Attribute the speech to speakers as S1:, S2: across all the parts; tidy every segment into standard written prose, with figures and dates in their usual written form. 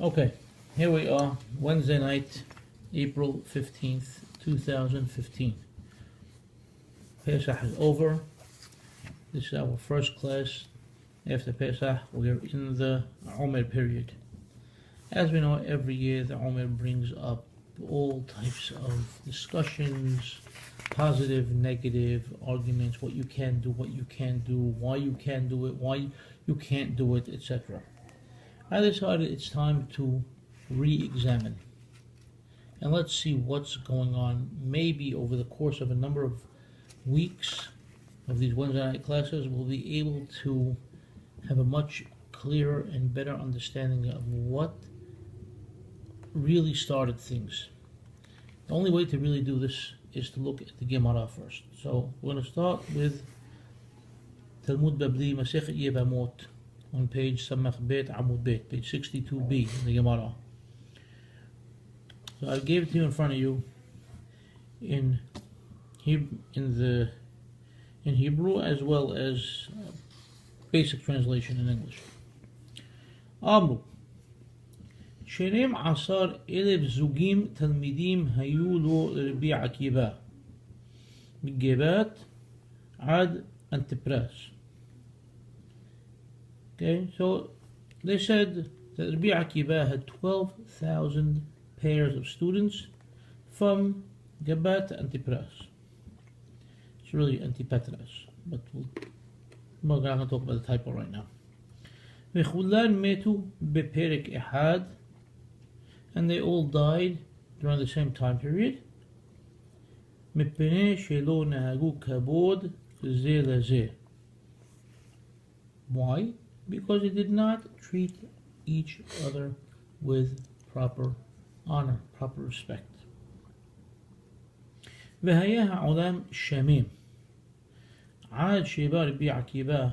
S1: Okay, here we are, Wednesday night, April 15th, 2015. Pesach is over. This is our first class after Pesach. We're in the Omer period. As we know, every year the Omer brings up all types of discussions, positive, negative arguments, what you can do, what you can't do, why you can do it, why you can't do it, etc. I decided it's time to re-examine and let's see what's going on. Maybe over the course of a number of weeks of these Wednesday night classes, we'll be able to have a much clearer and better understanding of what really started things. The only way to really do this is to look at the Gemara first. So we're going to start with Talmud Babli Masekhet Yebamot on page Samach Bet Amud Bet, page 62b in the Gemara. So I gave it to you in front of you in Hebrew as well as basic translation in English. Amru שנים עשר אלף זוגים תלמידים היו לו לרבי עקיבא מגבת עד אנטיפרס. Okay, so they said that Ribbi Aqiba had 12,000 pairs of students from Giat to Antipras. It's really Antipatras, but we're not going to talk about the typo right now. וכולן מתו בפרק אחד, and they all died during the same time period. מפני שלא נהגו כבוד זה לזה. Why? Because they did not treat each other with proper honor, proper respect. והיה העולם שמם עד שבא רבי עקיבא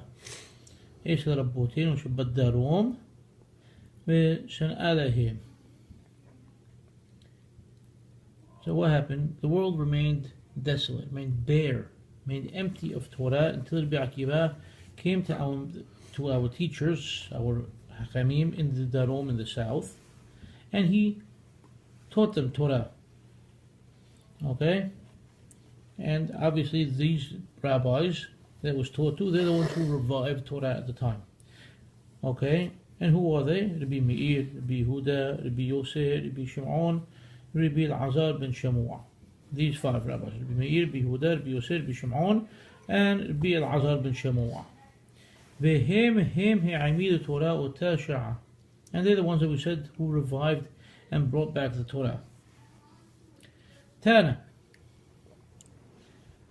S1: אצל רבותינו שבדרום ושנאה להם. So what happened? The world remained desolate, remained bare, remained empty of Torah until Ribbi Aqiba came to our teachers, our Hakamim in the Darom in the south, and he taught them Torah. Okay? And obviously these rabbis that was taught to, they're the ones who revived Torah at the time. Okay? And who are they? Rabbi Meir, Rabbi Yehuda, Rabbi Yosef, Rabbi Shimon, Rabbi Al-Azar ben Shamua. These five rabbis, Rabbi Meir, Rabbi Yehuda, Rabbi Yosef, Rabbi Shimon, and Rabbi Al-Azar ben Shamua. And they're the ones that we said who revived and brought back the Torah. Tana.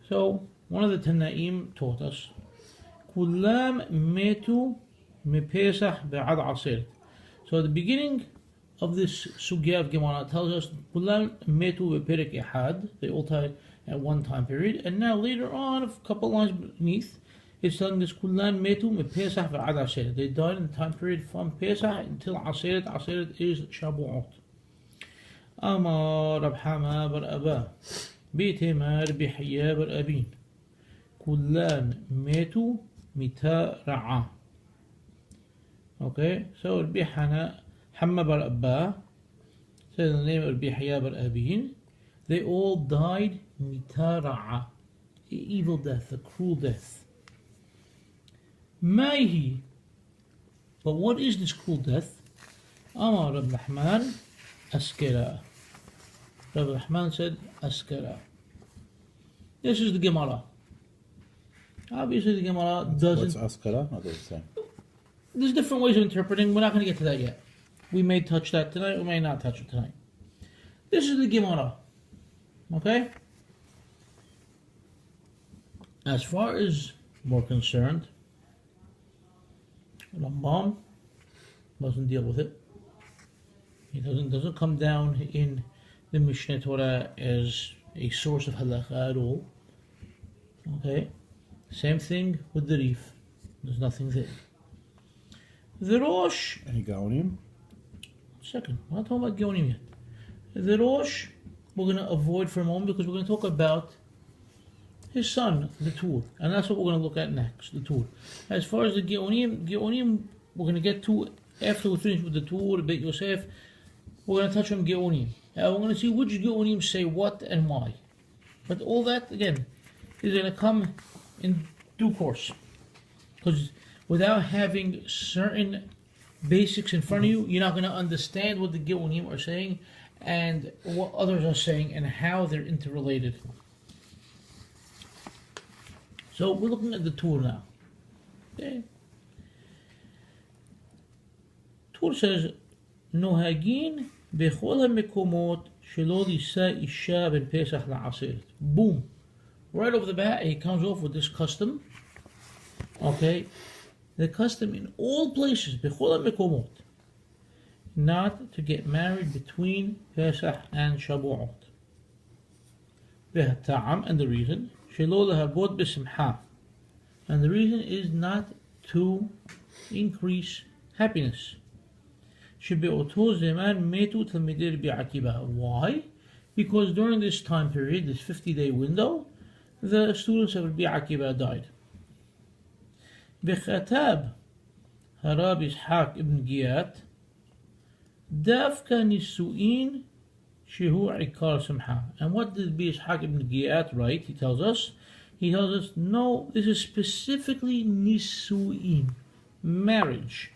S1: So one of the Tanaim taught us, Kullam metu mipesach be'ad asir. So at the beginning of this sugya of gemara tells us Kullam metu be'perek ehad. They all died at one time period, and now later on, a couple lines beneath, it's telling us Kullan metu me pesah ve'ad aseret. They died in the time period from Pesach until Aseret. Aseret is Shabou'ot. Amar Rab Hama bar Abba Bitemar Bihya bar Abin Kullan metu mita ra'a. Okay, so Rabbi Hama bar Abba says the name of Rabbi Haya bar Abin. They all died mita ra'a, evil death, a cruel death. Maihi. But what is this cruel death? Amar Rab Rahman Askara. Rab Rahman said Askara. This is the Gemara. Obviously the Gemara doesn't...
S2: What's Askara? What does it say?
S1: There's different ways of interpreting. We're not going to get to that yet. We may touch that tonight, we may not touch it tonight. This is the Gemara. Okay? As far as we're concerned, Rambam doesn't deal with it. He doesn't come down in the Mishneh Torah as a source of halakha at all. Okay? Same thing with the Rif. There's nothing there. The Rosh...
S2: Any Gaonim?
S1: Second, we're not talking about Gaonim yet. The Rosh, we're going to avoid for a moment because we're going to talk about his son, the Tur. And that's what we're going to look at next, the Tur. As far as the Geonim, we're going to get to After we finish with the tour, Bet Yosef, we're going to touch on Geonim. We're going to see which Geonim say what and why. But all that, again, is going to come in due course. Because without having certain basics in front of you, you're not going to understand what the Geonim are saying and what others are saying and how they're interrelated. So we're looking at the tour now. Okay. Tour says, Nohagin bechol hamekomot shelo lisa isha ben pesach la'aseret. Boom. Right over the bat, he comes off with this custom. Okay. The custom in all places, bechol hamekomot, not to get married between Pesach and Shabou'ot. And the reason, shelo lahagot b'simcha. And the reason is not to increase happiness. Shebe'oto zeman metu talmidei Ribbi Aqiba. Why? Because during this time period, this 50-day window, the students of Ribbi Aqiba died. Bechatab harab Yisshaq ibn Giat dafka nisu'in shehu ikar simcha. And what did Yisshaq ibn Giat write? He tells us, no, this is specifically nisu'in, marriage,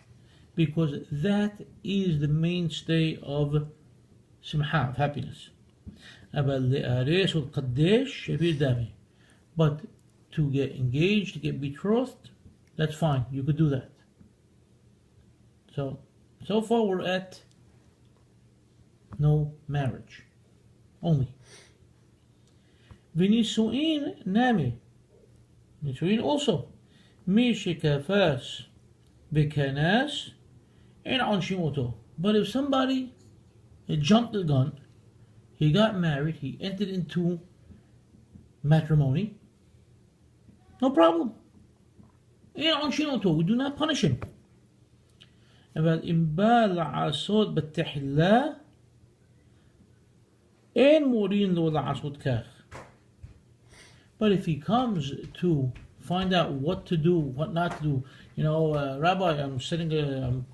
S1: because that is the mainstay of simcha, of happiness. But to get engaged, to get betrothed, that's fine, you could do that. So far we're at no marriage, only. V'nisu'in nami. Nisu'in also. Mi shekafas bekanas and onshimoto. But if somebody jumped the gun, he got married, he entered into matrimony, no problem. And onshimoto, we do not punish him. But imba la'asod b'tahillah and morin lo la'asod kach. But if he comes to find out what to do, what not to do, Rabbi, I'm planning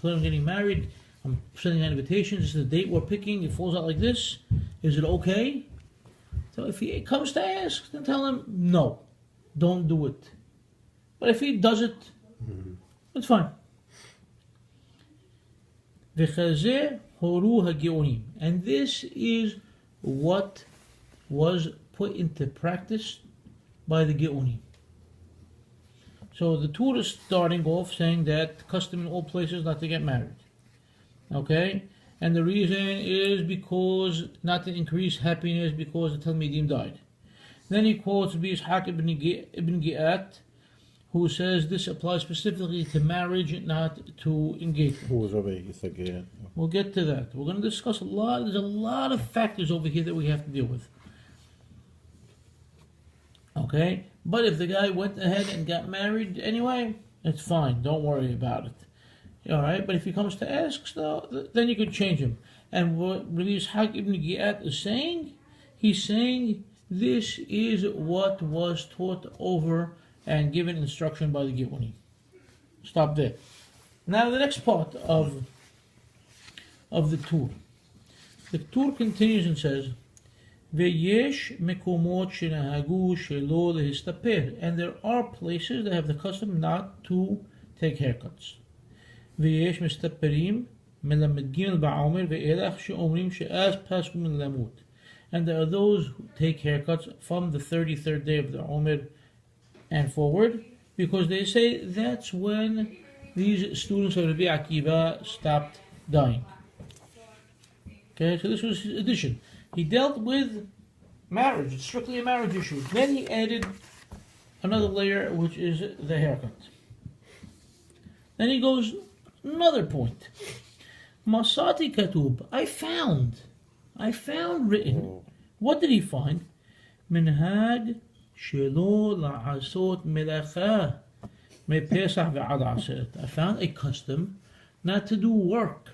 S1: on getting married, I'm sending out invitations, this is the date we're picking, it falls out like this, is it okay? So if he comes to ask, then tell him, no, don't do it. But if he does it, it's fine. And this is what was put into practice by the Geonim. So the Torah is starting off saying that custom in all places not to get married. Okay? And the reason is because not to increase happiness because the Talmidim died. Then he quotes Yisshaq ibn Giat, who says this applies specifically to marriage, not to engagement.
S2: Who was over Yisshaq?
S1: We'll get to that. We're going to discuss there's a lot of factors over here that we have to deal with. Okay? But if the guy went ahead and got married anyway, it's fine. Don't worry about it. Alright? But if he comes to ask, then you could change him. And what Yisshaq ibn Giat is saying, he's saying this is what was taught over and given instruction by the Geonim. Stop there. Now the next part of the tour. The tour continues and says, Ve'yesh mekomot shenahagu shelo lehistaper. And there are places that have the custom not to take haircuts. Ve'yesh mistaperim melamed gimel ba'omer ve'elach she'omrim she'az pasku min lamut. And there are those who take haircuts from the 33rd day of the Omer and forward, because they say that's when these students of Ribbi Aqiba stopped dying. Okay, so this was his addition. He dealt with marriage, it's strictly a marriage issue. Then he added another layer, which is the haircut. Then he goes, another point. Masati katub, I found written. What did he find? Minhag shelo la'asot melacha me pesach ve'ad aseret. I found a custom not to do work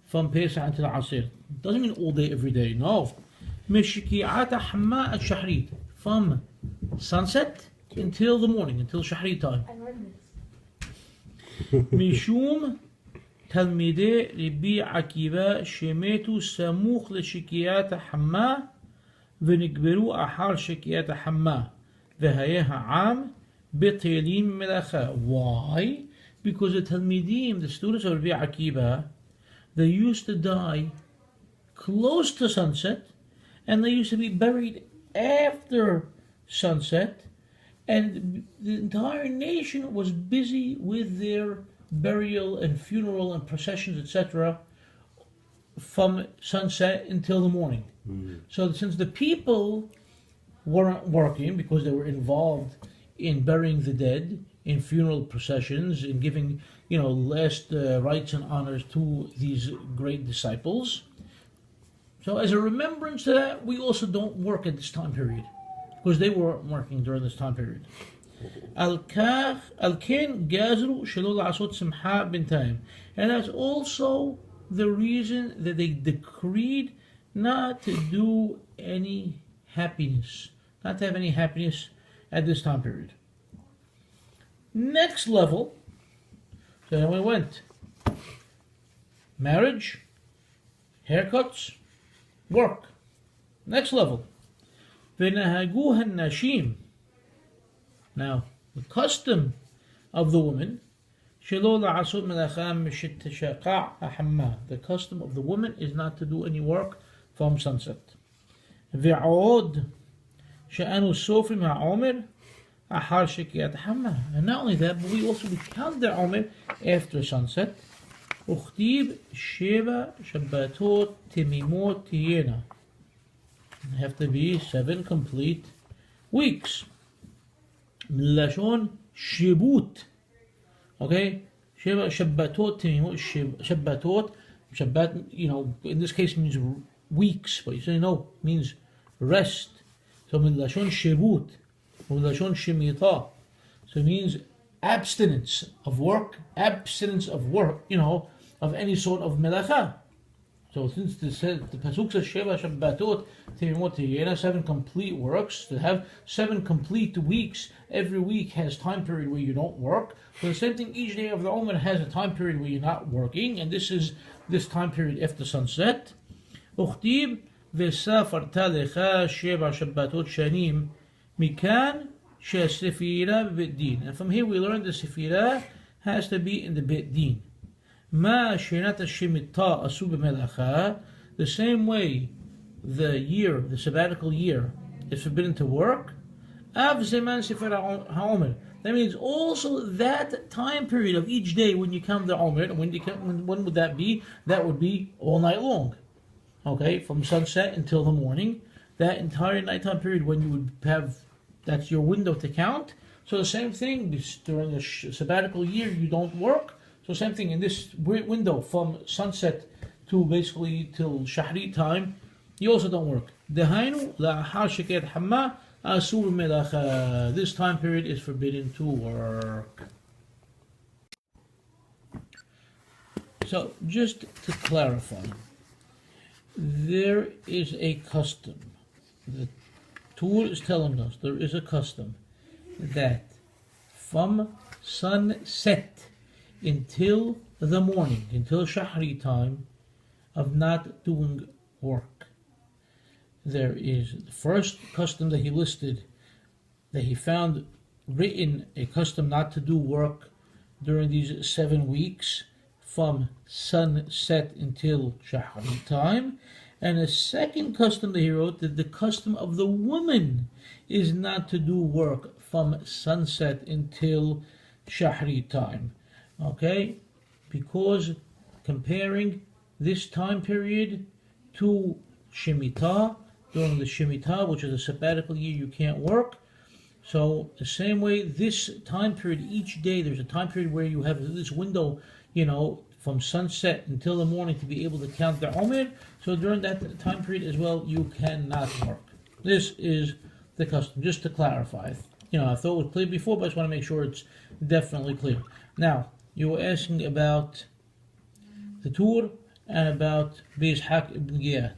S1: from Pesach until Asir. Doesn't mean all day, every day. No. Mishiki'at hamma at shahrit. From sunset until the morning, until shahrit time.
S3: I read this.
S1: Mishum תלמידי רבי עקיבא שמתו סמוך לשקיעת החמה ונקברו אחר שקיעת החמה והיה העם בטלים מלאכה. Why? Because the Talmidim, the students of Ribbi Aqiba, they used to die close to sunset, and they used to be buried after sunset, and the entire nation was busy with their burial and funeral and processions, etc., from sunset until the morning. So since the people weren't working because they were involved in burying the dead, in funeral processions, in giving, last rites and honors to these great disciples. So as a remembrance to that, we also don't work at this time period, because they weren't working during this time period. And that's also the reason that they decreed not to do any happiness, not to have any happiness at this time period. Next level, so then we went marriage, haircuts, work. Next level, v'nahaguha nashim. Now, the custom of the woman, the custom of the woman is not to do any work from sunset. V'od she'anu sofrim ha'omer. And not only that, but we also count the Omer after sunset. Ukhtib Sheva Shabbatot Timimot Tiyena. Have to be 7 complete weeks. Lashon Shibut. Okay? Sheva Shabbatot Timimot Shabbatot. Shabbat, in this case means weeks, but you say no, means rest. So Lashon Shibut. So it means abstinence of work, of any sort of melacha. So since the pasuk says Sheva Shabbatot Timimot Tiyena, 7 complete works, to have 7 complete weeks, every week has time period where you don't work. So the same thing, each day of the Omer has a time period where you're not working, and this is this time period after sunset. Ukhtib v'safarta lecha Sheva Shabbatot shanim. Mikan she'sefira Bet Din. And from here we learn the Sefirat has to be in the Bet Din. Ma shenat shemita asu b'melacha. The same way the sabbatical year, is forbidden to work. Av zeman sefer ha'omer. That means also that time period of each day when you count the Omer, and when would that be? That would be all night long. Okay, from sunset until the morning. That entire nighttime period when you would have, that's your window to count. So the same thing, during the sabbatical year you don't work. So same thing in this window from sunset to basically till shahri time, you also don't work. This time period is forbidden to work. So just to clarify, there is a custom. The Torah is telling us there is a custom that from sunset until the morning, until Shahri time, of not doing work. There is the first custom that he listed, that he found written, a custom not to do work during these 7 weeks from sunset until Shahri time. And a second custom that he wrote, that the custom of the woman is not to do work from sunset until Shahri time. Okay? Because comparing this time period to Shemitah, during the Shemitah, which is a sabbatical year, you can't work. So the same way, this time period, each day, there's a time period where you have this window, from sunset until the morning to be able to count the Omer. So during that time period as well, you cannot work. This is the custom, just to clarify. I thought it was clear before, but I just want to make sure it's definitely clear. Now, you were asking about the Tur and about Yisshaq ibn Giat.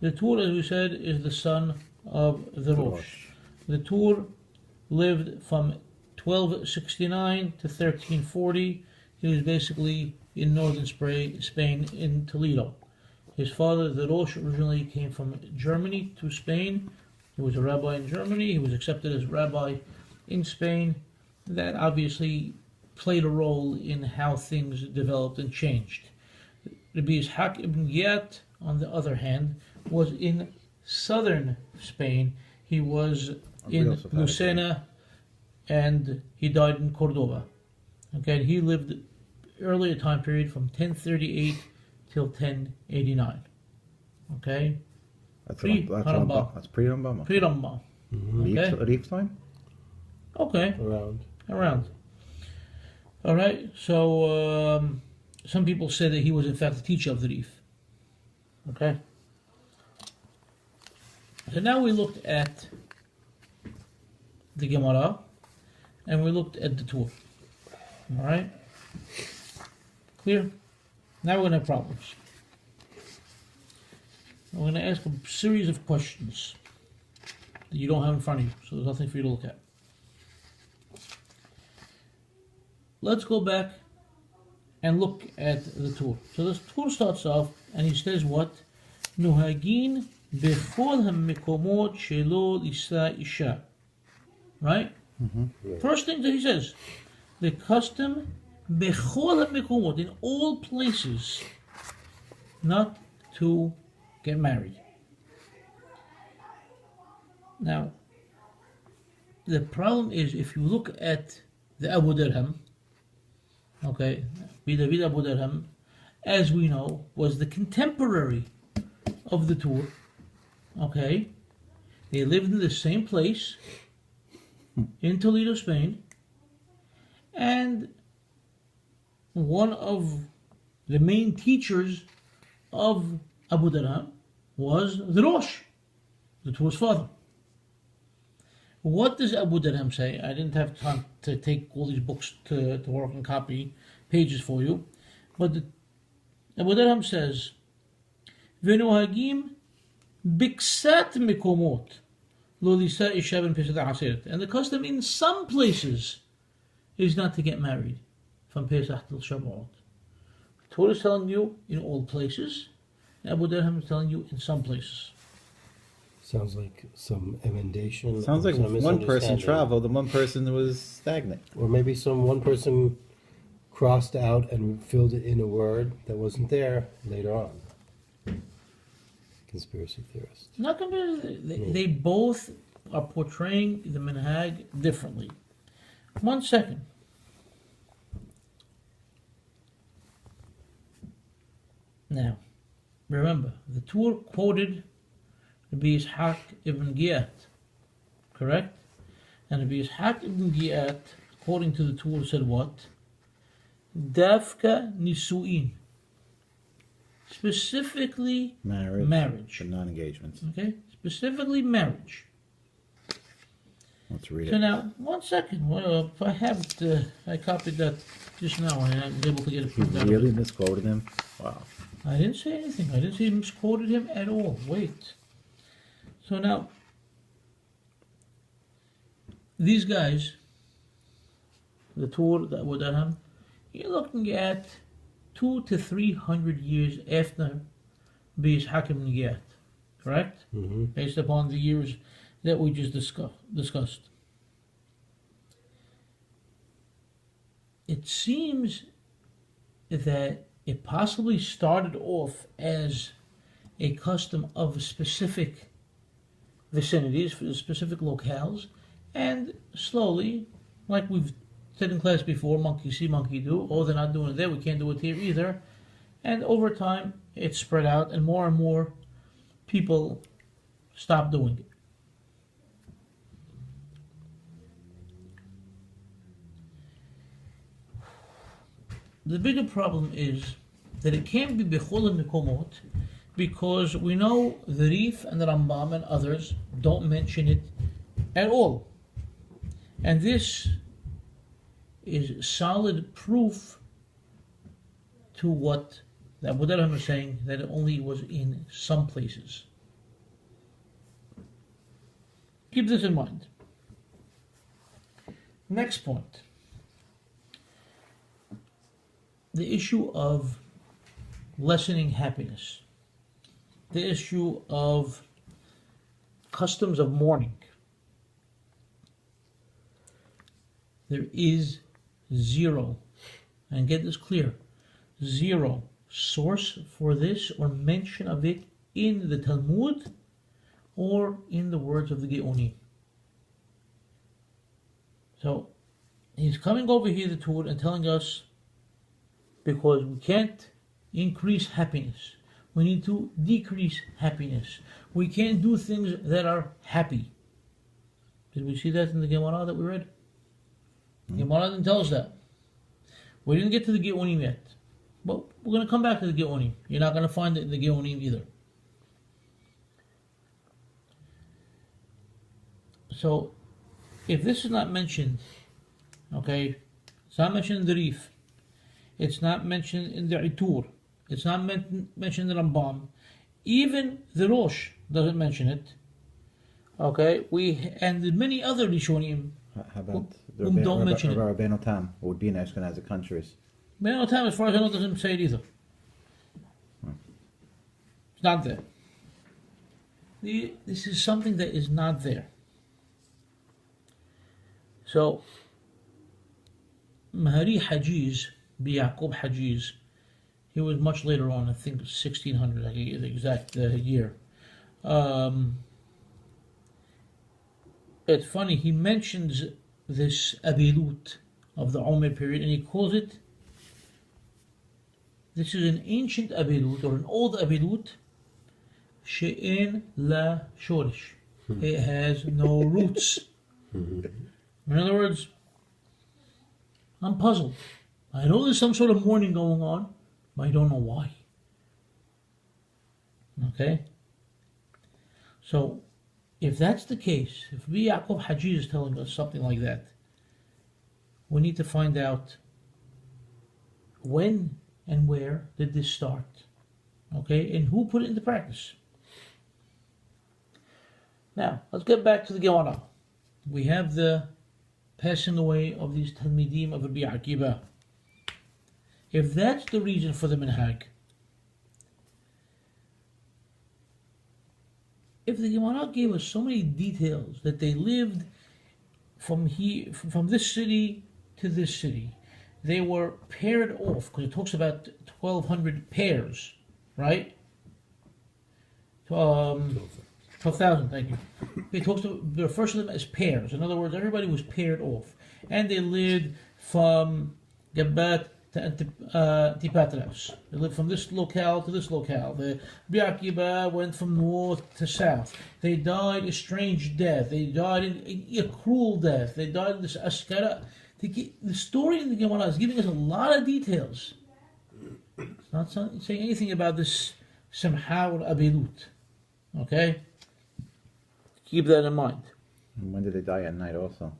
S1: The Tur, as we said, is the son of the Rosh. The Tur lived from 1269 to 1340. He was basically, in northern Spain, in Toledo. His father, the Rosh, originally came from Germany to Spain. He was a rabbi in Germany. He was accepted as rabbi in Spain. That obviously played a role in how things developed and changed. Ribbi Yisshaq ibn Giat, on the other hand, was in southern Spain. He was in Lucena, and he died in Cordoba. Okay, he lived earlier time period from 1038 till 1089. Okay,
S2: that's pre-Rambam.
S1: Pre-Rambam. Okay.
S2: Reef time.
S1: Okay. Around. All right. So some people say that he was in fact the teacher of the Reef. Okay. So now we looked at the Gemara, and we looked at the Torah. All right. Clear? Now we're going to have problems. I'm going to ask a series of questions that you don't have in front of you, so there's nothing for you to look at. Let's go back and look at the Torah. So the Torah starts off, and he says what? Nuhagin bechol ha-mekomot shelo lisa isha. Right? First thing that he says, the custom bechol ha-mekomot, in all places, not to get married. Now, the problem is, if you look at the Abudirham, okay, David Abudirham, as we know, was the contemporary of the Torah. Okay, they lived in the same place in Toledo, Spain, and one of the main teachers of Abudirham was the Rosh, the Torah's father. What does Abudirham say? I didn't have time to take all these books to work and copy pages for you, but Abudirham says, "V'nohagim biksat mekomot lo lisa isha ben pesah aseret," and the custom in some places is not to get married from Pesach till Shabou'ot. Torah is telling you in all places. Abudirham is telling you in some places.
S3: Sounds like some emendation.
S2: Sounds like one person traveled and one person was stagnant.
S3: Or maybe one person crossed out and filled it in a word that wasn't there later on. Conspiracy theorists.
S1: Not conspiracy. They both are portraying the minhag differently. 1 second. Now, remember, the Torah quoted Ribbi Yisshaq ibn Giat, correct? And Ribbi Yisshaq ibn Giat, according to the Torah, said what? Davka nisu'in. Specifically marriage.
S2: But non-engagements.
S1: Okay? Specifically marriage.
S2: Let's read it.
S1: So now, 1 second. Well, I have it, I copied that just now and I was able to get it
S2: You
S1: printed out.
S2: really misquoted him? Wow.
S1: I didn't say anything. I didn't say misquoted him at all. Wait. So now, these guys, the Torah, the Abudirham, you're looking at 200 to 300 years after Ribbi Yisshaq ibn Giat, correct?
S3: Mm-hmm.
S1: Based upon the years that we just discussed. It seems that it possibly started off as a custom of specific vicinities, for specific locales, and slowly, like we've said in class before, monkey see, monkey do. Oh, they're not doing it there, we can't do it here either. And over time, it spread out, and more people stopped doing it. The bigger problem is that it can't be bechol mekomot, because we know the Rif and the Rambam and others don't mention it at all. And this is solid proof to what the Abudirham is saying, that it only was in some places. Keep this in mind. Next point. the issue of lessening happiness, the issue of customs of mourning. There is zero, and get this clear, zero source for this or mention of it in the Talmud or in the words of the Geonim. So he's coming over here, the Torah, and telling us because we can't increase happiness, we need to decrease happiness. We can't do things that are happy. Did we see that in the Gemara that we read? Gemara didn't tell us that. We didn't get to the Geonim yet. But we're going to come back to the Geonim. You're not going to find it in the Geonim either. So, if this is not mentioned, okay, it's not mentioned in the Rif, it's not mentioned in the Itur, it's not mentioned in the Rambam, even the Rosh doesn't mention it, okay, and many other Rishonim
S2: How about
S1: don't mention it.
S2: Rabbeinu Tam would be in Ashkenazi countries?
S1: Rabbeinu Tam, as far as I know, doesn't say it either. It's not there. This is something that is not there. So, Mahari Hajiz, Yaqub Hajiz, he was much later on, I think 1600, I get the exact year. It's funny, he mentions this Abilut of the Omer period, and he calls it, this is an ancient Abilut, or an old Abilut, She'en la Shorish. It has no roots. In other words, I'm puzzled. I know there's some sort of mourning going on, but I don't know why. Okay? So, if that's the case, if Yaqub Haji is telling us something like that, we need to find out when and where did this start. Okay? And who put it into practice. Now, let's get back to the Gemara. We have the passing away of these Talmidim of Ribbi Aqiba. If that's the reason for the minhag, if the Gemara gave us so many details that they lived from this city to this city, they were paired off, because it talks about 1,200 pairs, right? 12,000, thank you. It refers to them as pairs. In other words, everybody was paired off. And they lived from Giat to Antipatris. They lived from this locale to this locale. The Ribbi Aqiba went from north to south. They died a strange death. They died a cruel death. They died in this askara. The story in the Gemara is giving us a lot of details. It's not saying anything about this Simha or Abilut. Okay? Keep that in mind.
S2: And when did they die at night also?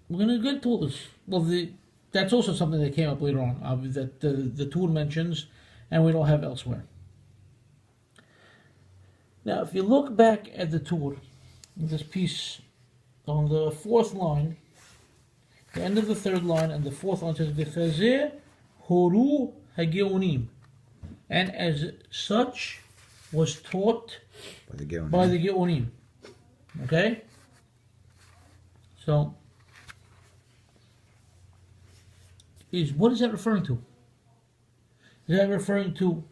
S1: We're going to get to this. Well, that's also something that came up later on, that the Tur mentions, and we don't have elsewhere. Now, if you look back at the Tur, this piece on the fourth line, the end of the third line and the fourth line says, V'chazeh horu hageonim, and as such was taught by the Geonim. Okay? So, what is that referring to? Is that referring to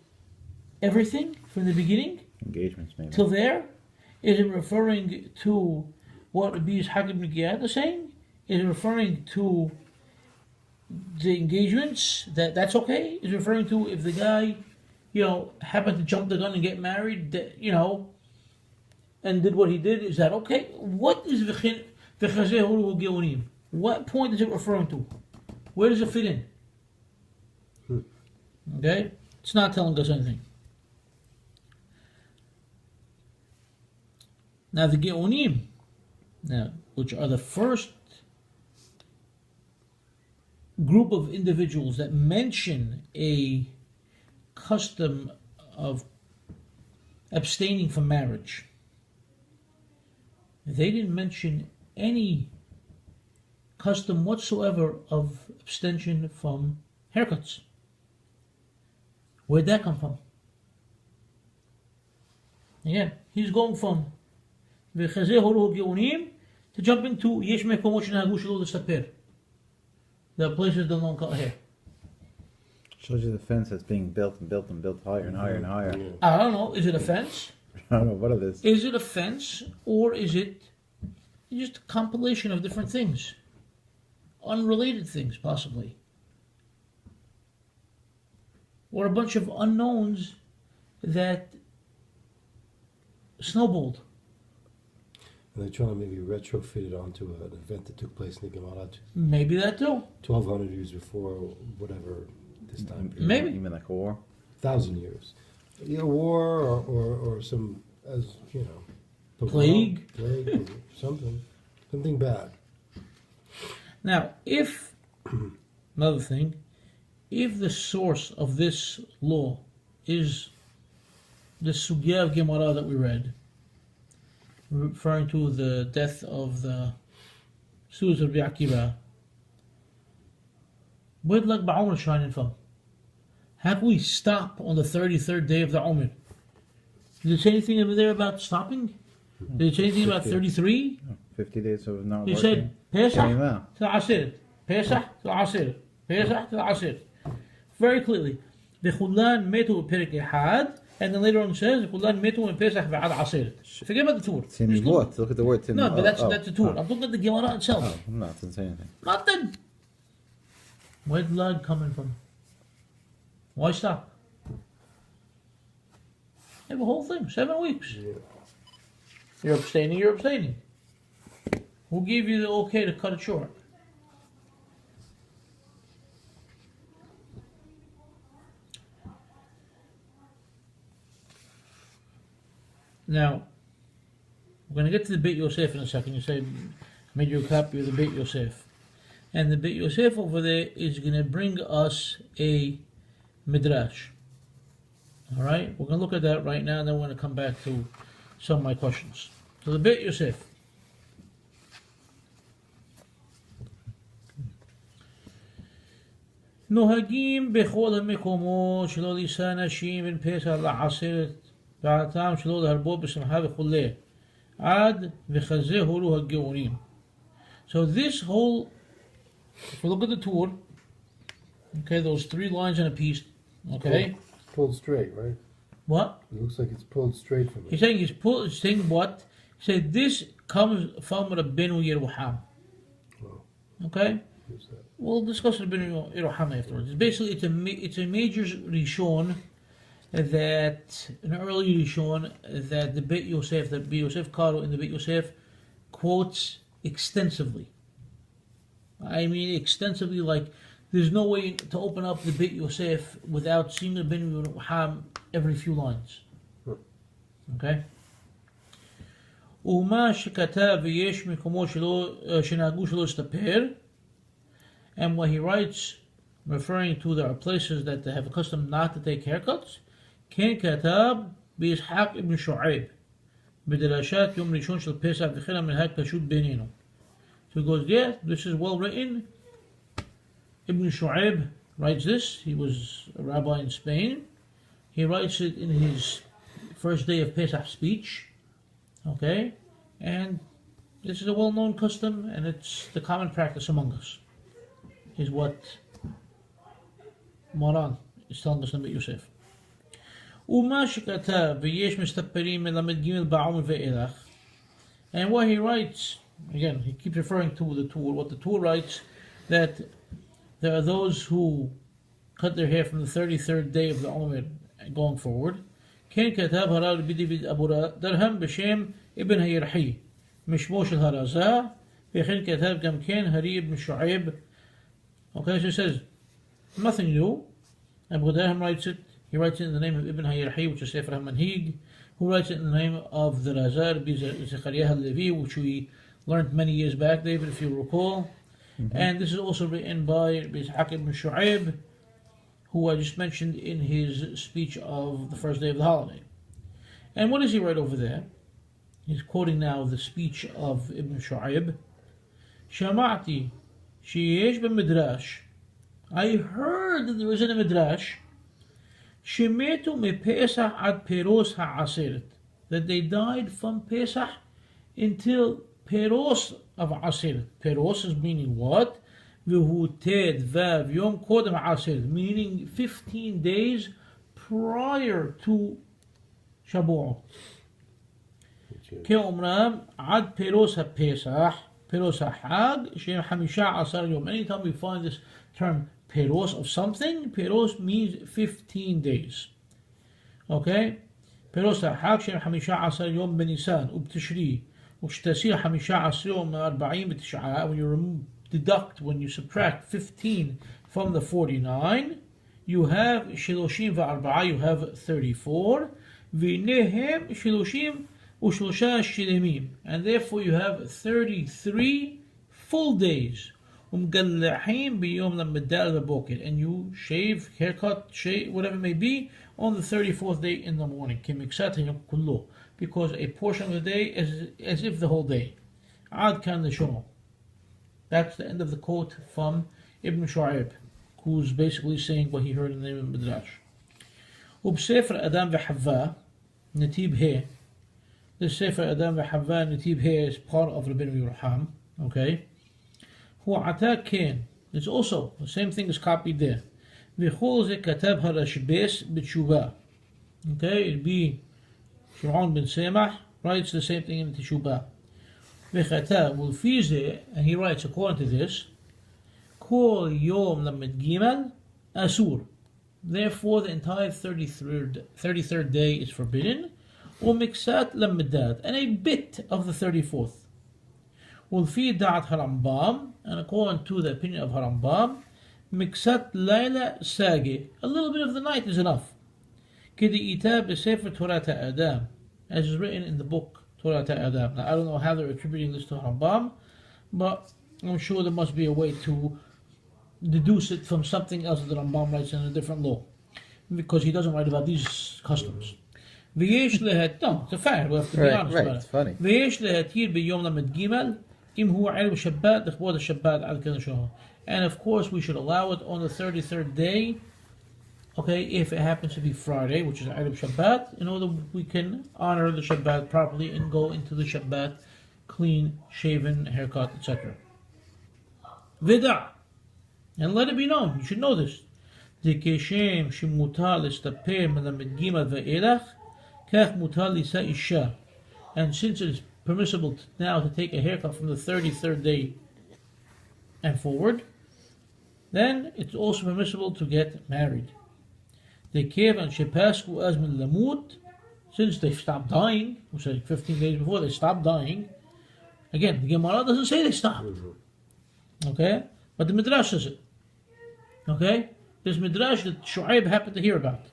S1: everything from the beginning?
S2: Engagements, maybe.
S1: Till there? Is it referring to what Ribbi Yisshaq ibn Giat is saying? Is it referring to the engagements? That's okay? Is it referring to if the guy, happened to jump the gun and get married, and did what he did, is that okay? What is V'chazeh horu hageonim? What point is it referring to? Where does it fit in? Okay? It's not telling us anything. Now the Geonim, which are the first group of individuals that mention a custom of abstaining from marriage, they didn't mention any custom whatsoever of abstention from haircuts. Where'd that come from? Again, he's going from וחזה הורו הגאונים to jump into יש מקומות שנהגו שלא לספר. The places that don't cut hair.
S2: Shows you the fence that's being built and built and built higher and higher and higher.
S3: Yeah.
S1: I don't know, is it a fence?
S2: I don't know what it is.
S1: Is it a fence or is it just a compilation of different things? Unrelated things, possibly. Or a bunch of unknowns that snowballed.
S3: And they're trying to maybe retrofit it onto an event that took place in the Gemara
S1: Maybe that too.
S3: 1,200 years before, whatever this time period.
S1: Maybe.
S2: Even like a war.
S3: 1,000 years. Yeah, war or some, as you know,
S1: Plague
S3: or something bad.
S1: Now, if, another thing, if the source of this law is the sugya of gemara that we read, referring to the death of the students of Ribbi Aqiba, where'd Lag BaOmer shining from? How can we stop on the 33rd day of the Omer? Did it say anything over there about stopping? Did it say anything about 33?
S2: 50 days of not
S1: He
S2: working.
S1: said, pesah
S2: Yeah.
S1: to Asir, pesah to Asir, pesah to Asir. Very clearly. וכולן מתו בפרק אחד, and then later on it says, וכולן מתו בפסח ועד עשרת. Forget about the tour.
S2: Tinny what? Look at the word tinny.
S1: No, but that's the tour. I'm talking about the Gemara itself.
S2: Oh, I'm not didn't say anything.
S1: Nothing. Where's blood coming from? Why stop? You have a whole thing, 7 weeks.
S3: Yeah.
S1: You're abstaining. Who gave you the okay to cut it short? Now, we're going to get to the Bet Yosef in a second. You say, I made you a copy of the Bet Yosef. And the Bet Yosef over there is going to bring us a midrash. All right? We're going to look at that right now, and then we're going to come back to some of my questions. So the Bet Yosef. נוהגים בכל המקומות שלא לישא נשים בין פסח לעשרת ועתם שלא להרבות בשמחה וכולי עד וחזה הורו הגאונים. So this whole, if we look at the tour, okay, those 3 lines in a piece, okay?
S3: Pulled straight, right?
S1: What?
S3: It looks like it's pulled straight from it.
S1: He's saying what? He said this comes from Rabbeinu Yeruham.
S3: Oh,
S1: Okay?
S3: who's that?
S1: We'll discuss Rabbeinu Yeruham afterwards. It's basically, it's a major Rishon that, an early Rishon, that the Bet Yosef, that Bet Yosef Karo in the Bet Yosef quotes extensively. I mean extensively, like there's no way to open up the Bet Yosef without seeing Rabbeinu Yeruham every few lines. Okay? ומה שכתב ויש מקומות שנהגו שלא הסתפר, and what he writes, referring to there are places that they have a custom not to take haircuts, כן כתב בישחק ibn שועב בדרשת יום ראשון של פסח וכן המנהג פשוט בינינו. So he goes, yeah, this is well written. Ibn Shu'aib writes this. He was a rabbi in Spain. He writes it in his first day of Pesach speech. Okay? And this is a well-known custom, and it's the common practice among us. Is what Moran is telling us in Bet Yosef. ומה שכתב ויש מסתפרים מלמד ג' בעומר ואילך, and what he writes, again, he keeps referring to the Tur, what the Tur writes, that there are those who cut their hair from the 33rd day of the Omer going forward. כן כתב הרב רבי דוד אבודרהם בשם אבן הירחי משמו של הרזה, וכן כתב גם כן הרי אבן שועב. Okay, so he says, nothing new. Abudirham writes it. He writes it in the name of Ibn Hayirhi, which is Sefirat Manhig, who writes it in the name of the Razar, Zechariah al-Levi, which we learned many years back, David, if you recall. Mm-hmm. And this is also written by Yisshaq ibn Shu'aib, who I just mentioned in his speech of the first day of the holiday. And what does he write over there? He's quoting now the speech of Ibn Shu'aib. Shama'ti, sheyesh b'midrash, I heard that there was in a midrash, Shemetu me pesah ad peros ha'aseret, that they died from Pesach until peros of Aseret. Peros is meaning what? V'hu ted vav yom kodem Aseret, meaning 15 days prior to Shabou'ot. Ke'omram ad peros ha'pesach, peros ha'hag, shem hamisha asar yom. Anytime we find this term peros of something, peros means 15 days. Okay? peros ha'hag shem hamisha asar yom benisan, ubtishri, وشتسير 15 يوم 40 بتشعة. When you deduct, when you subtract 15 from the 49, you have shiloshim va'arba'a, you have 34. V'nehem shiloshim u'shlosha shilemim, and therefore you have 33 full days. Umgallahim b'yom lamedal v'boker, and you shave, haircut, shave, whatever it may be, on the 34th day in the morning. Kemiksatihim kullo, because a portion of the day is as if the whole day. Ad kan l'shomo. That's the end of the quote from Ibn Shu'aib, who's basically saying what he heard in the name of Midrash. Sefer Adam v'Havva, Natib He. This Sefer Adam v'Havva, Natib He is part of Rabbi Orah Haim. Okay? Hu ata ken. It's also the same thing is copied there. V'chol ze katab harashbes b'tshuva. Okay? It'd be Shimon ben Semah writes the same thing in Teshuvah. V'chata ulfize, and he writes according to this, Kol yom lamed gimel asur. Therefore, the entire 33rd day is forbidden. Umiksat lamedad, and a bit of the 34th. Ulfi da'at harambam, and according to the opinion of Harambam, miksat layla sagi, a little bit of the night is enough. K'di'ita b'sefer Torah Adam, as is written in the book Torah Adam. Now, I don't know how they're attributing this to Harambam, but I'm sure there must be a way to deduce it from something else that Rambam writes in a different law, because he doesn't write about these customs. No, it's a fact, we have to be honest about it.
S2: It's funny.
S1: And of course we should allow it on the 33rd day, okay, if it happens to be Friday, which is Erev Shabbat, in order we can honor the Shabbat properly and go into the Shabbat clean, shaven, haircut, etc. Vida, and let it be known, you should know this. And since it is permissible now to take a haircut from the 33rd day and forward, then it's also permissible to get married. Since they stopped dying, we said 15 days before they stopped dying. Again, the Gemara doesn't say they stopped. Okay? But the Midrash says it. Okay? There's Midrash that Shu'aib happened to hear about.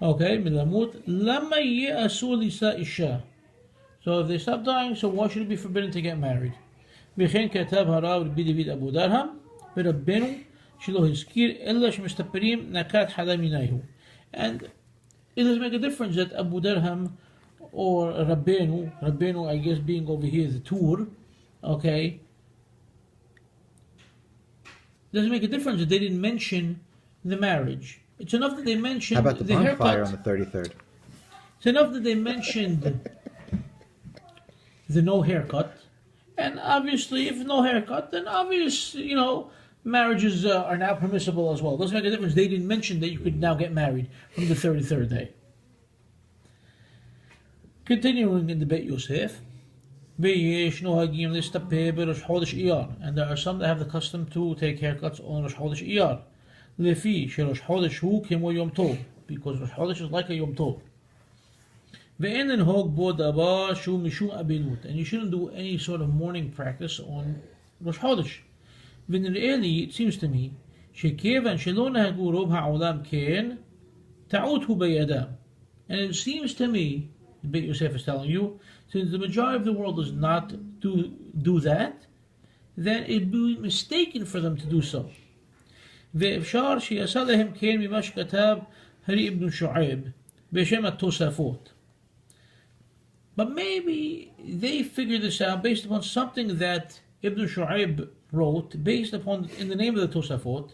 S1: Okay? So if they stop dying, so why should it be forbidden to get married? Abudirham, and it doesn't make a difference that Abudirham or Rabbeinu, I guess being over here the Tur, okay, doesn't make a difference that they didn't mention the marriage. It's enough that they mentioned
S2: How about the bonfire on the 33rd?
S1: It's enough that they mentioned the no haircut, and obviously if no haircut, then marriages are now permissible as well. It doesn't make a difference. They didn't mention that you could now get married from the 33rd day. Continuing in the Bet Yosef, and there are some that have the custom to take haircuts on Rosh Chodesh Iyar. Because Rosh Chodesh is like a Yom Tov. And you shouldn't do any sort of morning practice on Rosh Chodesh. It seems to me, and it seems to me, the Bet Yosef is telling you, since the majority of the world does not do that, then it'd be mistaken for them to do so. But maybe they figured this out based upon something that Ibn Shu'aib wrote, based upon in the name of the Tosafot,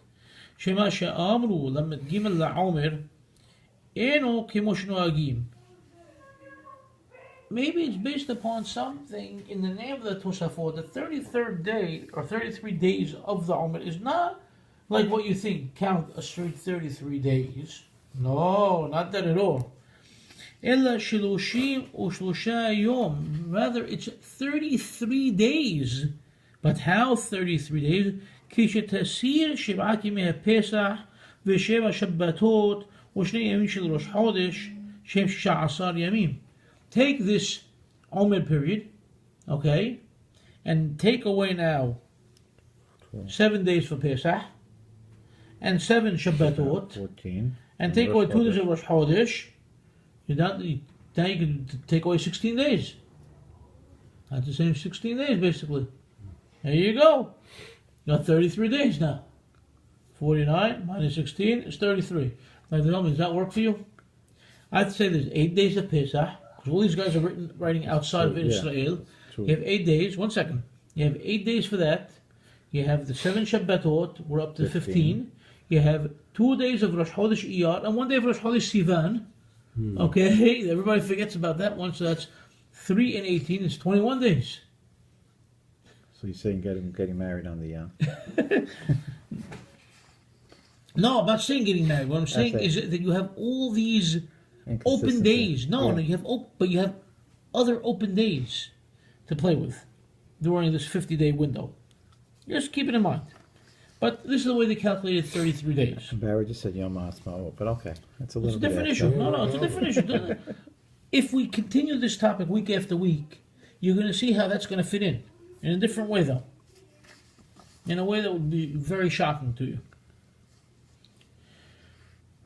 S1: שמה שאמרו ל"ג לעומר אינו כמו שנוהגים. Maybe it's based upon something in the name of the Tosafot. The 33rd day or 33 days of the Umr is not like what you think, count a straight 33 days. No, not that at all. إلا شلوشيم وشلوشا يوم. Rather, it's 33 days. But how 33 days? כשתסיר 7 ימי הפסח ו7 שבתות ו2 ימים של ראש חודש שהם 16 ימים. Take this Omer period, okay, and take away now 7 days for Pesach and 7 Shabbatot,
S2: 14,
S1: and take away 2 days of Rosh Chodesh. Now you can take away 16 days. That's the same 16 days, basically. There you go. You got 33 days now. 49 minus 16 is 33. Now, does that work for you? I'd say there's 8 days of Pesach. All these guys are writing outside of Israel.
S2: True.
S1: You have 8 days. 1 second. You have 8 days for that. You have the 7 Shabbatot. We're up to 15. You have 2 days of Rosh Chodesh Iyar and 1 day of Rosh Chodesh Sivan. Okay, everybody forgets about that one. So that's 3 and 18. It's 21 days.
S2: So you're saying getting married on the
S1: No, I'm not saying getting married. What I'm saying is that you have all these open days. No, you have but you have other open days to play with during this 50-day window. Just keep it in mind. But this is the way they calculated 33 days.
S2: Barry just said Yom HaAtzmaut, but okay, that's a
S1: It's
S2: little
S1: a
S2: bit
S1: different
S2: extra.
S1: issue. No, it's a different issue. If we continue this topic week after week, you're going to see how that's going to fit in a different way, though. In a way that would be very shocking to you.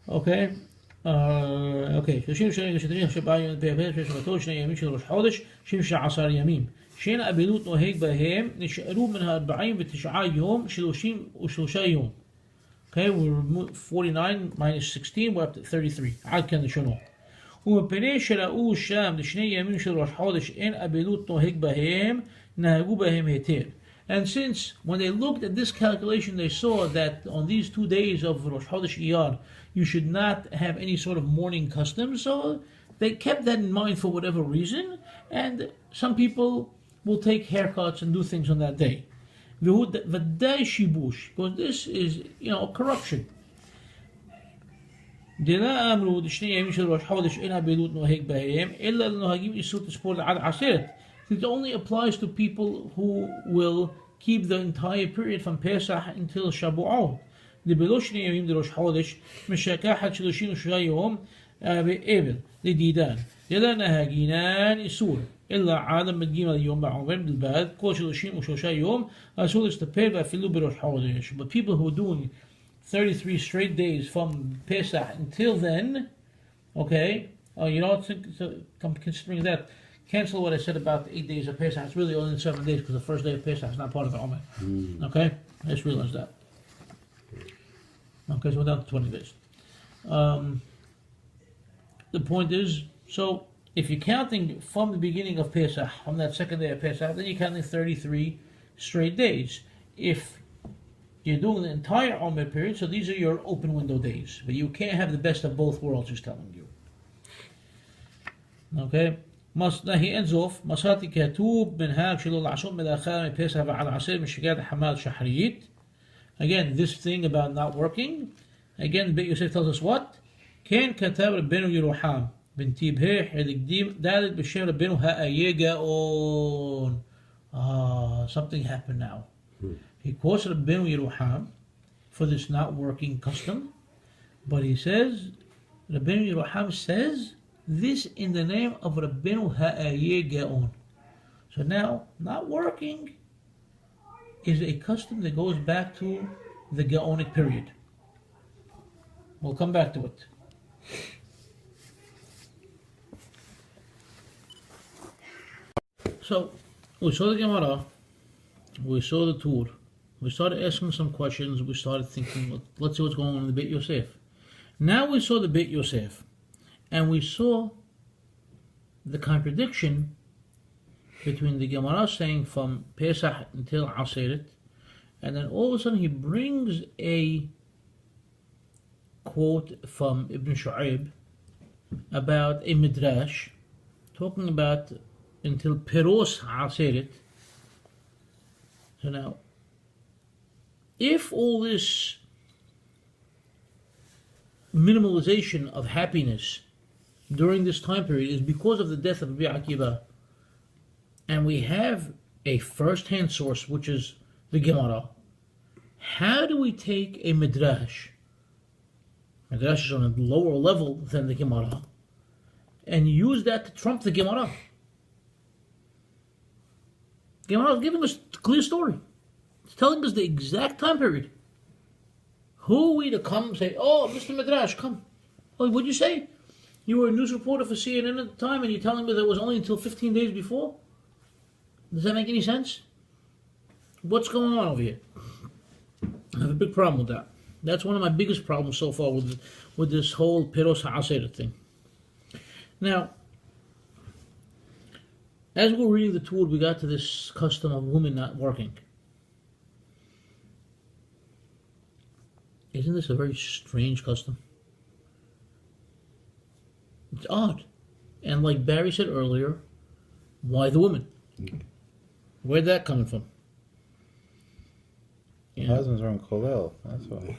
S1: Okay. Okay. 16 ימים. שאין אבלות נוהג בהם, נשארו מן 49 יום, 33 יום. Okay, we remove 49 minus 16, we're up to 33. עד כאן לשונו. ומפני שראו שם לשני ימים של ראש חודש אין אבלות נוהג בהם, נהגו בהם היתר. And since when they looked at this calculation, they saw that on these 2 days of Rosh Chodesh Iyar, you should not have any sort of mourning custom. So they kept that in mind for whatever reason. And some people will take haircuts and do things on that day. V'day shibush, because this is, corruption. דלה אמרו לשני ימים של ראש חודש אין אבלות נוהג בהם, אלא לנוהגים איסור תספור עד עשרת. It only applies to people who will keep the entire period from Pesach until Shabou'ot. דבלא שני ימים לראש חודש, משכחת 33 יום באבל, לדידן. דלה נהגינן איסור. אלא עד מדגים על יום בעומר בלבד, כל 33 יום, אסור להסתפר ואפילו בראש חודש. But people who are doing 33 straight days from Pesach until then, okay, considering that, cancel what I said about the 8 days of Pesach. It's really only 7 days because the first day of Pesach is not part of the Omer. Okay, let's realize that. Okay, so we're down to 20 days. The point is, so if you're counting from the beginning of Pesach, from that second day of Pesach, then you're counting 33 straight days. If you're doing the entire Omer period, so these are your open window days. But you can't have the best of both worlds, he's telling you. Okay? He ends off, Masati Katub Minhag Shilul Ashum Medachar Pesach Ba'al Asir Mishigat Hamad Shahrit. Again, this thing about not working. Again, Bet Yosef tells us what? Ken Katab Rabbenu Yeruham bin Tibheh Eligdim Dalit B'Shem Rabbenu Ha'ayegaon. Something happened now. He quotes Rabbenu Yeruham for this not working custom, but he says, Rabbenu Yeruham says this in the name of Rabbenu Ha'ayegaon. So now, not working is a custom that goes back to the Gaonic period. We'll come back to it. So, we saw the Gemara, we saw the tour, we started asking some questions, we started thinking, let's see what's going on in the Bet Yosef. Now we saw the Bet Yosef, and we saw the contradiction between the Gemara saying from Pesach until Aseret, and then all of a sudden he brings a quote from Ibn Shu'aib about a midrash talking about until Piros Ha'aseret. So now, if all this minimalization of happiness during this time period is because of the death of Ribbi Aqiba, and we have a first-hand source, which is the Gemara, how do we take a midrash? Midrash is on a lower level than the Gemara, and use that to trump the Gemara. Gemara is giving us a clear story. It's telling us the exact time period. Who are we to come and say, oh, Mr. Midrash, come. Oh, what'd you say? You were a news reporter for CNN at the time and you're telling me that it was only until 15 days before? Does that make any sense? What's going on over here? I have a big problem with that. That's one of my biggest problems so far with this whole Piros Ha'aseret thing. Now, as we're reading the Talmud, we got to this custom of women not working. Isn't this a very strange custom? It's odd. And like Barry said earlier, why the woman? Where'd that coming from?
S2: Yeah. Husbands are on Kolel, that's why.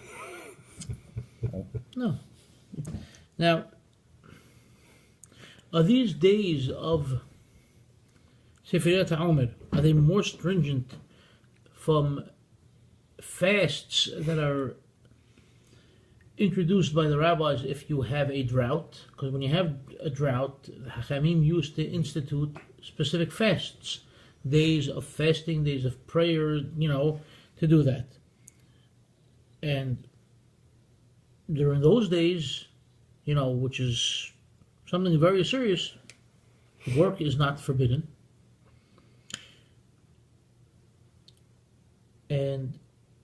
S1: No. Now, are these days of Sefirat are they more stringent from fasts that are introduced by the rabbis if you have a drought? Because when you have a drought, the Hachamim used to institute specific fasts, days of fasting, days of prayer, to do that. And during those days, which is something very serious, work is not forbidden. And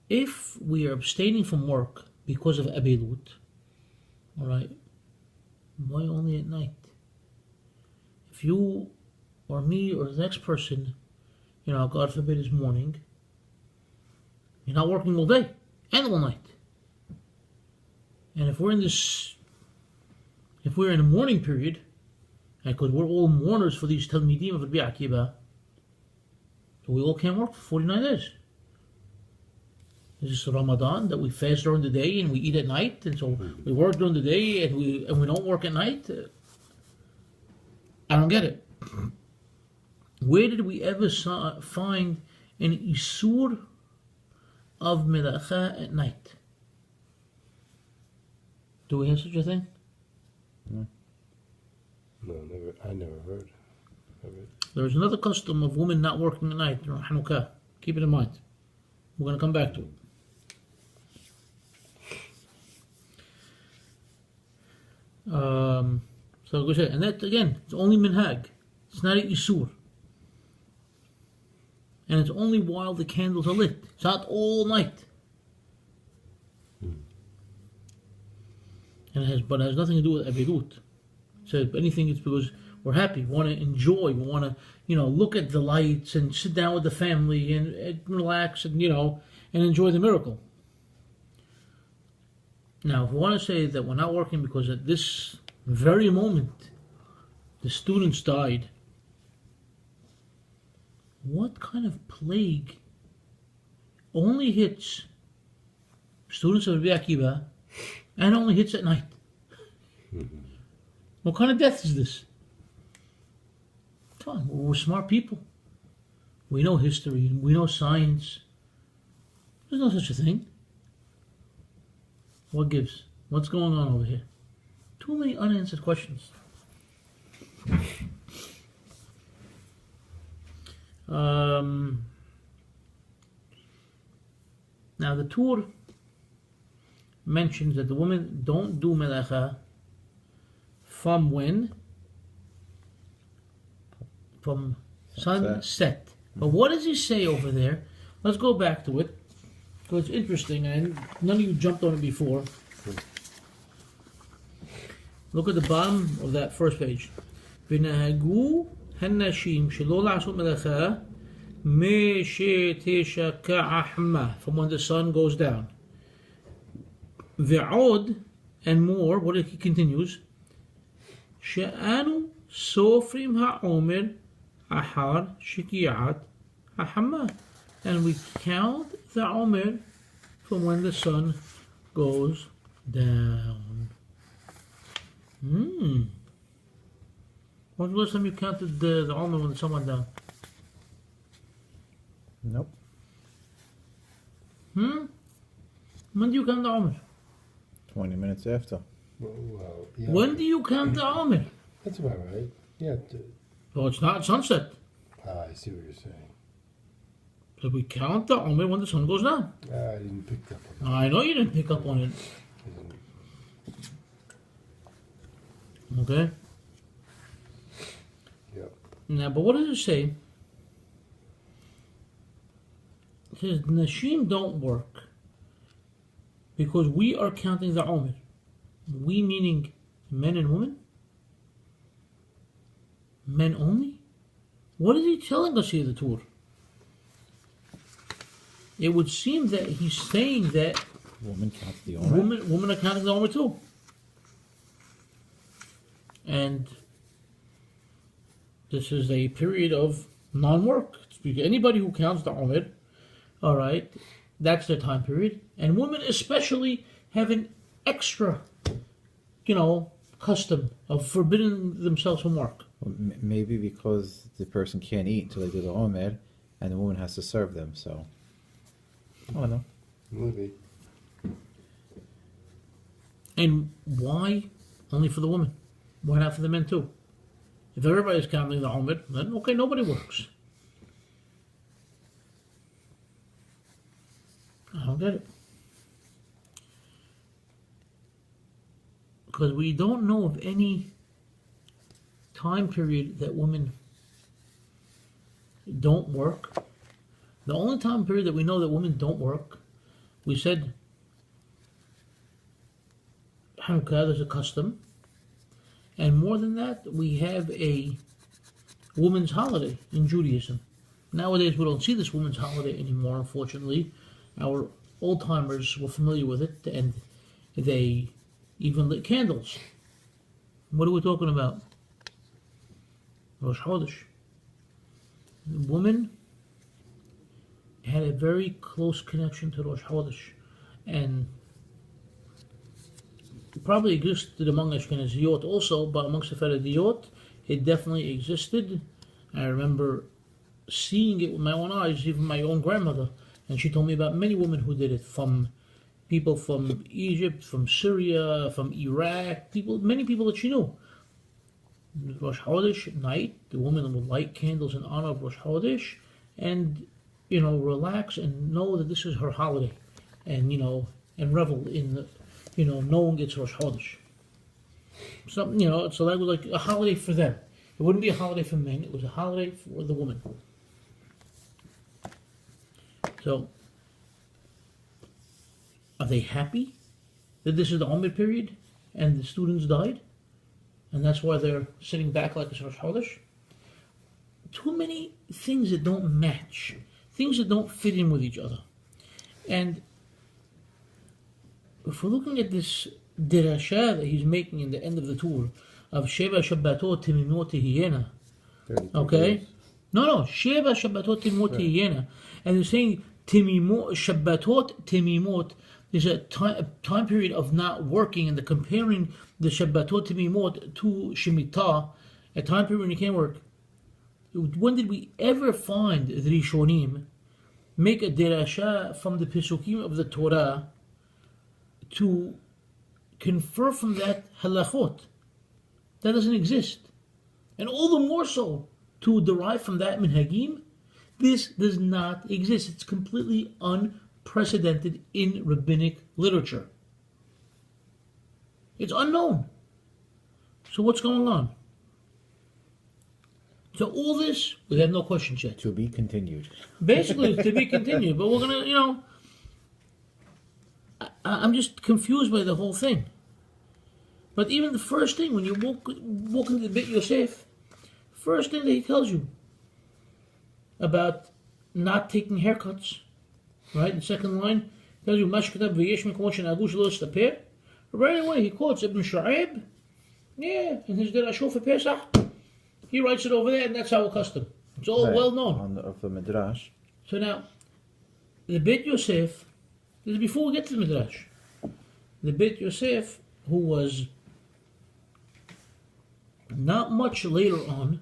S1: if we are abstaining from work because of abilut, all right, why only at night? If you or me or the next person, God forbid, is morning, you're not working all day and all night. And if we're in a mourning period, because we're all mourners for these Talmidim of Ribbi Aqiba, so we all can't work for 49 days. Is this Ramadan that we fast during the day and we eat at night, and so we work during the day and we don't work at night? I don't get it. Where did we ever find an isur of melacha at night? Do we have such a thing?
S3: No, never. I never heard of it.
S1: There's another custom of women not working at night during Hanukkah. Keep it in mind. We're going to come back to it. So go ahead, and that again, it's only minhag. It's not a isur, and it's only while the candles are lit. It's not all night, and it has nothing to do with abilut. So if anything, it's because we're happy, we want to enjoy, we want to look at the lights and sit down with the family and relax and and enjoy the miracle. Now, if we want to say that we're not working because at this very moment the students died, what kind of plague only hits students of Ribbi Aqiba and only hits at night? What kind of death is this? Come on, we're smart people. We know history, we know science. There's no such a thing. What gives? What's going on over here? Too many unanswered questions. Now the Torah mentions that the women don't do melacha from when? From sunset. But what does he say over there? Let's go back to it, because it's interesting, and none of you jumped on it before. Look at the bottom of that first page. ונהגו הנשים שלא לעשות מלאכה משתשכחנה, from when the sun goes down. ועוד and more. What if he continues? She'anu sofrim ha'omer ahar shikiat ha'hamah. And we count the omer from when the sun goes down. When was the last time you counted the omer when the sun went down?
S2: Nope.
S1: When do you count the omer?
S2: 20 minutes after.
S3: Well, yeah.
S1: When do you count the omer?
S3: That's about right. Yeah.
S1: Well, it's not sunset.
S3: I see what you're saying.
S1: So we count the omer when the sun goes down.
S3: I didn't pick up on that.
S1: I know you didn't pick up on it. Okay?
S3: Yep.
S1: Now, but what does it say? It says, Nashim don't work because we are counting the omer. We meaning men and women? Men only? What is he telling us here, the Torah? It would seem that he's saying that
S2: Woman counts the omer.
S1: women are counting the omer too. And this is a period of non-work. Anybody who counts the omer, all right, that's their time period. And women especially have an extra, custom of forbidding themselves from work.
S2: Well, maybe because the person can't eat until they do the omer, and the woman has to serve them, so. I don't know.
S3: Maybe.
S1: And why only for the women? Why not for the men too? If everybody's counting the omer, then okay, nobody works. I don't get it. Because we don't know of any time period that women don't work. The only time period that we know that women don't work, we said Hanukkah, there's a custom. And more than that, we have a women's holiday in Judaism. Nowadays, we don't see this women's holiday anymore, unfortunately. Our old-timers were familiar with it, and they even lit candles. What are we talking about? Rosh Chodesh. The woman had a very close connection to Rosh Chodesh, and it probably existed among Ashkenaziyot also, but amongst the Sefirat, it definitely existed. I remember seeing it with my own eyes, even my own grandmother, and she told me about many women who did it, from people from Egypt, from Syria, from Iraq, many people that she knew. Rosh Chodesh at night, the woman would light candles in honor of Rosh Chodesh, and relax and know that this is her holiday, and and revel in the, knowing it's Rosh Chodesh. So that was like a holiday for them. It wouldn't be a holiday for men; it was a holiday for the woman. So, are they happy that this is the Omer period and the students died, and that's why they're sitting back like it's Rosh Chodesh? Too many things that don't match, things that don't fit in with each other. And if we're looking at this dirasha that he's making in the end of the tour of Sheva Shabbatot Timimot Tehiyena, okay? No, Sheva Shabbatot Timimot Tehiyena, and they're saying Timimot Shabbatot Timimot is a time period of not working, and they're comparing the Shabbatot Timimot to Shemitah, a time period when you can't work. When did we ever find the Rishonim make a derasha from the Pesukim of the Torah to confer from that halachot? That doesn't exist. And all the more so to derive from that minhagim. This does not exist. It's completely unprecedented in rabbinic literature. It's unknown. So what's going on? So all this, we have no questions yet.
S2: To be continued.
S1: Basically, to be continued. But we're going to, I'm just confused by the whole thing. But even the first thing, when you walk into the Bet Yosef, first thing that he tells you about not taking haircuts, right? The second line tells you, Right away, he quotes Ibn Shu'aib. Yeah, in his Dirashul for Pesach, he writes it over there, and that's our custom. It's all
S2: Right,
S1: well known.
S2: of the Midrash.
S1: So now, the Bet Yosef, this is before we get to the Midrash. The Bet Yosef, who was not much later on,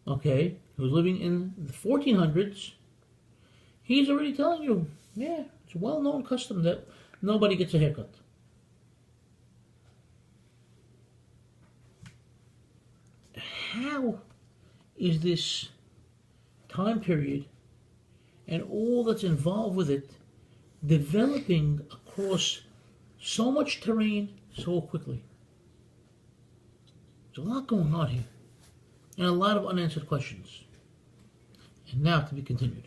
S1: okay, who was living in the 1400s, he's already telling you, yeah, it's a well-known custom that nobody gets a haircut. How is this time period and all that's involved with it developing across so much terrain so quickly? There's a lot going on here and a lot of unanswered questions. And now to be continued.